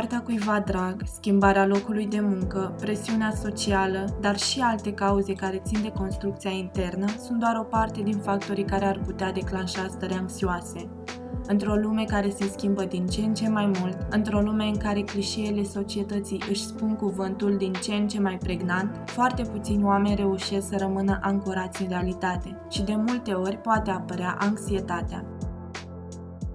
moartea cuiva drag, schimbarea locului de muncă, presiunea socială, dar și alte cauze care țin de construcția internă sunt doar o parte din factorii care ar putea declanșa stări anxioase. Într-o lume care se schimbă din ce în ce mai mult, într-o lume în care clișeele societății își spun cuvântul din ce în ce mai pregnant, foarte puțini oameni reușesc să rămână ancorați în realitate și de multe ori poate apărea anxietatea.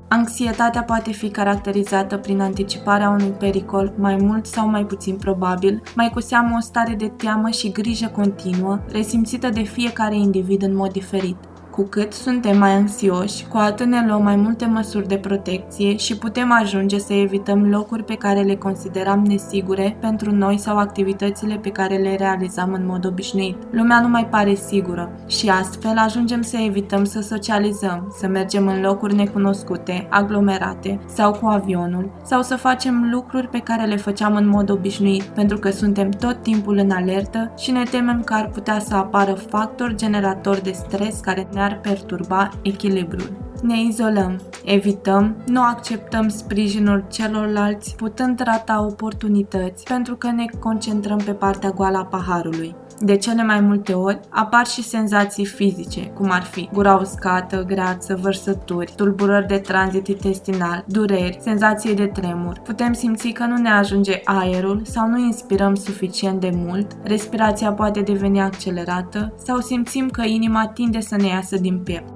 Anxietatea poate fi caracterizată prin anticiparea unui pericol mai mult sau mai puțin probabil, mai cu seamă o stare de teamă și grijă continuă, resimțită de fiecare individ în mod diferit. Cu cât suntem mai anxioși, cu atât ne luăm mai multe măsuri de protecție și putem ajunge să evităm locuri pe care le consideram nesigure pentru noi sau activitățile pe care le realizam în mod obișnuit. Lumea nu mai pare sigură și astfel ajungem să evităm să socializăm, să mergem în locuri necunoscute, aglomerate sau cu avionul, sau să facem lucruri pe care le făceam în mod obișnuit, pentru că suntem tot timpul în alertă și ne temem că ar putea să apară factori generatori de stres care ne-ar perturba echilibrul. Ne izolăm, evităm, nu acceptăm sprijinul celorlalți, putând rata oportunități pentru că ne concentrăm pe partea goală a paharului. De cele mai multe ori apar și senzații fizice, cum ar fi gura uscată, greață, vărsături, tulburări de tranzit intestinal, dureri, senzații de tremur. Putem simți că nu ne ajunge aerul sau nu inspirăm suficient de mult, respirația poate deveni accelerată sau simțim că inima tinde să ne iasă din piept.